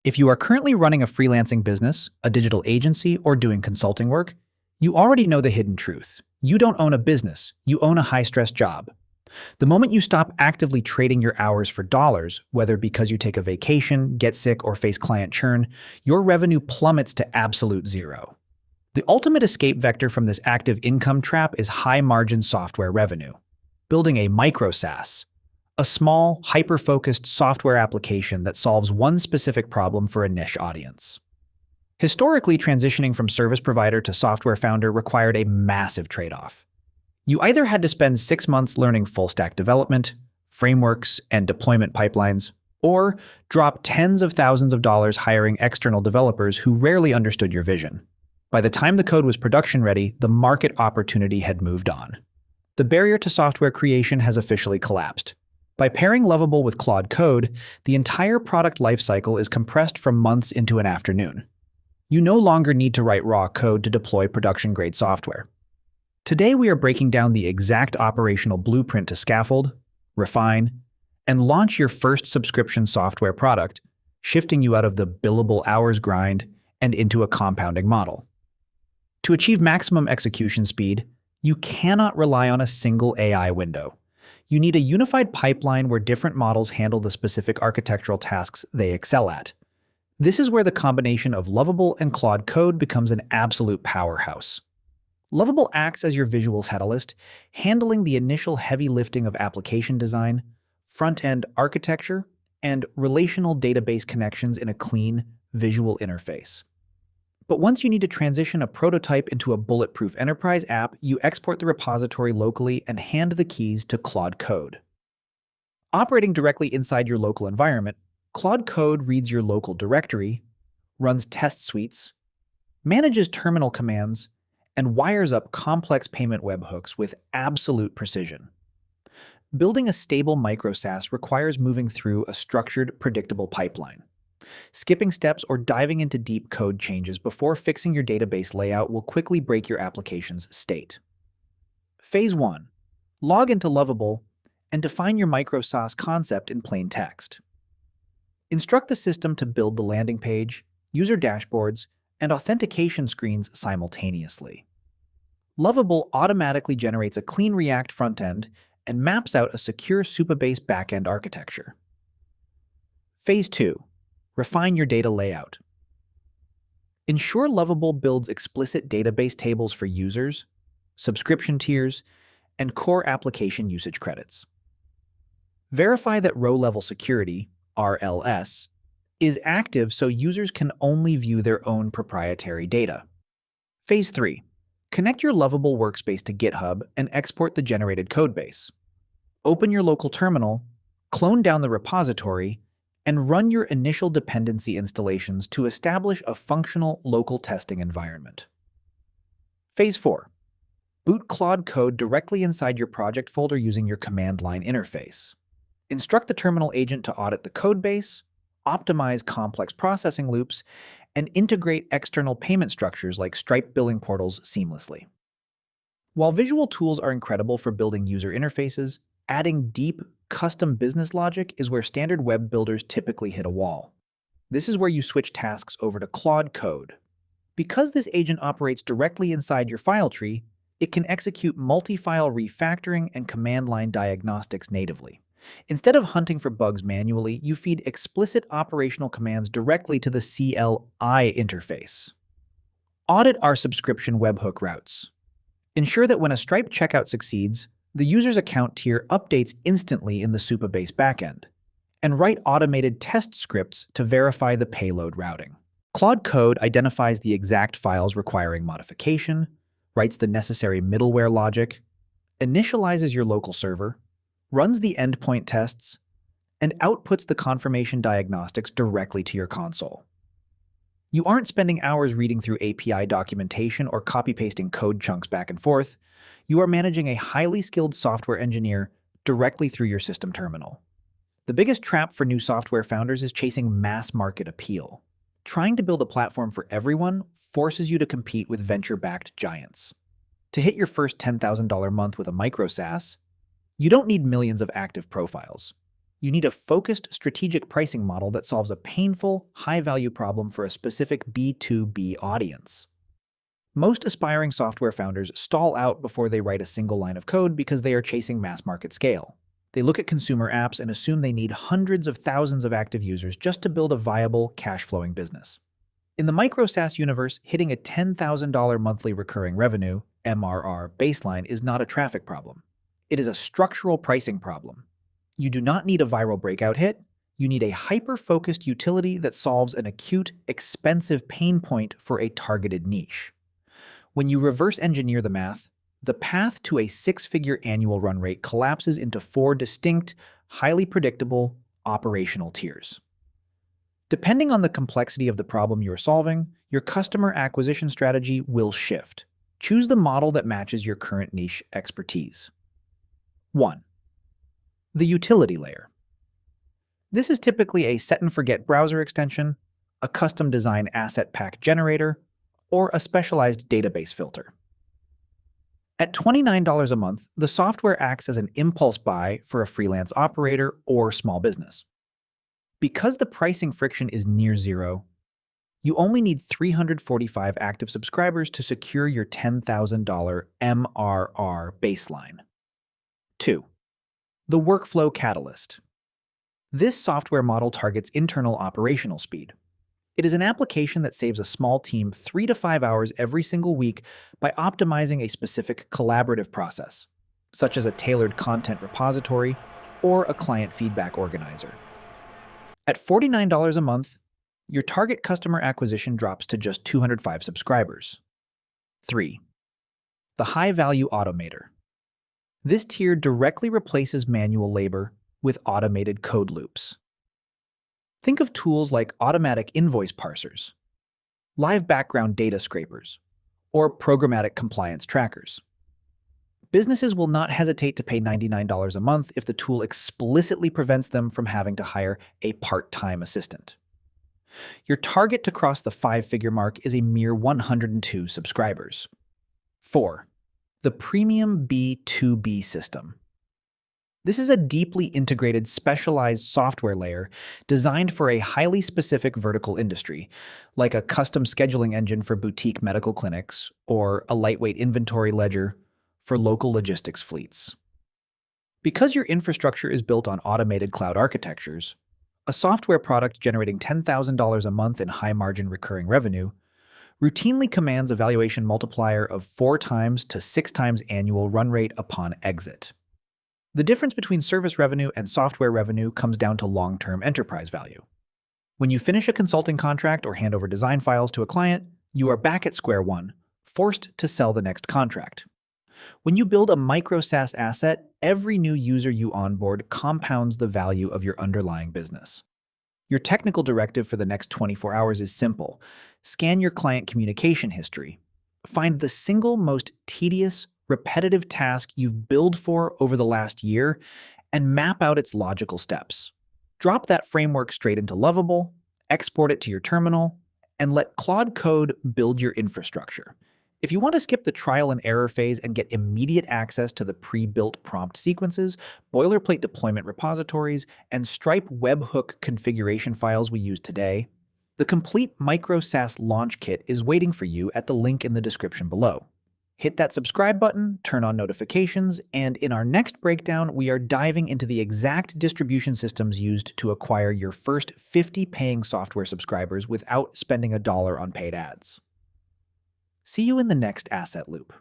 If you are currently running a freelancing business, a digital agency, or doing consulting work, you already know the hidden truth. You don't own a business, you own a high-stress job. The moment you stop actively trading your hours for dollars, whether because you take a vacation, get sick, or face client churn, your revenue plummets to absolute zero. The ultimate escape vector from this active income trap is high-margin software revenue. Building a micro-SaaS, a small, hyper-focused software application that solves one specific problem for a niche audience. Historically, transitioning from service provider to software founder required a massive trade-off. You either had to spend 6 months learning full-stack development, frameworks, and deployment pipelines, or drop tens of thousands of dollars hiring external developers who rarely understood your vision. By the time the code was production-ready, the market opportunity had moved on. The barrier to software creation has officially collapsed. By pairing Lovable with Claude Code, the entire product lifecycle is compressed from months into an afternoon. You no longer need to write raw code to deploy production-grade software. Today, we are breaking down the exact operational blueprint to scaffold, refine, and launch your first subscription software product, shifting you out of the billable hours grind and into a compounding model. To achieve maximum execution speed, you cannot rely on a single AI window. You need a unified pipeline where different models handle the specific architectural tasks they excel at. This is where the combination of Lovable and Claude Code becomes an absolute powerhouse. Lovable acts as your visual catalyst, handling the initial heavy lifting of application design, front-end architecture, and relational database connections in a clean, visual interface. But once you need to transition a prototype into a bulletproof enterprise app, you export the repository locally and hand the keys to Claude Code. Operating directly inside your local environment, Claude Code reads your local directory, runs test suites, manages terminal commands, and wires up complex payment webhooks with absolute precision. Building a stable micro-SaaS requires moving through a structured, predictable pipeline. Skipping steps or diving into deep code changes before fixing your database layout will quickly break your application's state. Phase 1. Log into Lovable and define your micro-SaaS concept in plain text. Instruct the system to build the landing page, user dashboards, and authentication screens simultaneously. Lovable automatically generates a clean React frontend and maps out a secure Supabase backend architecture. Phase 2. Refine your data layout. Ensure Lovable builds explicit database tables for users, subscription tiers, and core application usage credits. Verify that row-level security, RLS, is active so users can only view their own proprietary data. Phase 3. Connect your Lovable workspace to GitHub and export the generated codebase. Open your local terminal, clone down the repository, and run your initial dependency installations to establish a functional local testing environment. Phase 4. Boot Claude Code directly inside your project folder using your command line interface. Instruct the terminal agent to audit the codebase, optimize complex processing loops, and integrate external payment structures like Stripe billing portals seamlessly. While visual tools are incredible for building user interfaces, adding deep, custom business logic is where standard web builders typically hit a wall. This is where you switch tasks over to Claude Code. Because this agent operates directly inside your file tree, it can execute multi-file refactoring and command line diagnostics natively. Instead of hunting for bugs manually, you feed explicit operational commands directly to the CLI interface. Audit our subscription webhook routes. Ensure that when a Stripe checkout succeeds, the user's account tier updates instantly in the Supabase backend, and write automated test scripts to verify the payload routing. Claude Code identifies the exact files requiring modification, writes the necessary middleware logic, initializes your local server, runs the endpoint tests, and outputs the confirmation diagnostics directly to your console. You aren't spending hours reading through API documentation or copy-pasting code chunks back and forth. You are managing a highly skilled software engineer directly through your system terminal. The biggest trap for new software founders is chasing mass market appeal. Trying to build a platform for everyone forces you to compete with venture-backed giants. To hit your first $10,000 month with a micro-SaaS, you don't need millions of active profiles. You need a focused strategic pricing model that solves a painful, high-value problem for a specific B2B audience. Most aspiring software founders stall out before they write a single line of code because they are chasing mass market scale. They look at consumer apps and assume they need hundreds of thousands of active users just to build a viable, cash-flowing business. In the micro-SaaS universe, hitting a $10,000 monthly recurring revenue (MRR) baseline is not a traffic problem. It is a structural pricing problem. You do not need a viral breakout hit. You need a hyper-focused utility that solves an acute, expensive pain point for a targeted niche. When you reverse engineer the math, the path to a six-figure annual run rate collapses into four distinct, highly predictable, operational tiers. Depending on the complexity of the problem you're solving, your customer acquisition strategy will shift. Choose the model that matches your current niche expertise. 1. The utility layer. This is typically a set-and-forget browser extension, a custom-design asset pack generator, or a specialized database filter. At $29 a month, the software acts as an impulse buy for a freelance operator or small business. Because the pricing friction is near zero, you only need 345 active subscribers to secure your $10,000 MRR baseline. 2. The workflow catalyst. This software model targets internal operational speed. It is an application that saves a small team 3 to 5 hours every single week by optimizing a specific collaborative process, such as a tailored content repository or a client feedback organizer. At $49 a month, your target customer acquisition drops to just 205 subscribers. 3. The high-value automator. This tier directly replaces manual labor with automated code loops. Think of tools like automatic invoice parsers, live background data scrapers, or programmatic compliance trackers. Businesses will not hesitate to pay $99 a month if the tool explicitly prevents them from having to hire a part-time assistant. Your target to cross the 5-figure mark is a mere 102 subscribers. 4. The premium B2B system. This is a deeply integrated, specialized software layer designed for a highly specific vertical industry, like a custom scheduling engine for boutique medical clinics or a lightweight inventory ledger for local logistics fleets. Because your infrastructure is built on automated cloud architectures, a software product generating $10,000 a month in high-margin recurring revenue routinely commands a valuation multiplier of 4 times to 6 times annual run rate upon exit. The difference between service revenue and software revenue comes down to long-term enterprise value. When you finish a consulting contract or hand over design files to a client, you are back at square one, forced to sell the next contract. When you build a micro-SaaS asset, every new user you onboard compounds the value of your underlying business. Your technical directive for the next 24 hours is simple. Scan your client communication history. Find the single most tedious, repetitive task you've billed for over the last year and map out its logical steps. Drop that framework straight into Lovable, export it to your terminal, and let Claude Code build your infrastructure. If you want to skip the trial and error phase and get immediate access to the pre-built prompt sequences, boilerplate deployment repositories, and Stripe webhook configuration files we use today, the complete micro-SaaS launch kit is waiting for you at the link in the description below. Hit that subscribe button, turn on notifications, and in our next breakdown, we are diving into the exact distribution systems used to acquire your first 50 paying software subscribers without spending $1 on paid ads. See you in the next Asset Loop.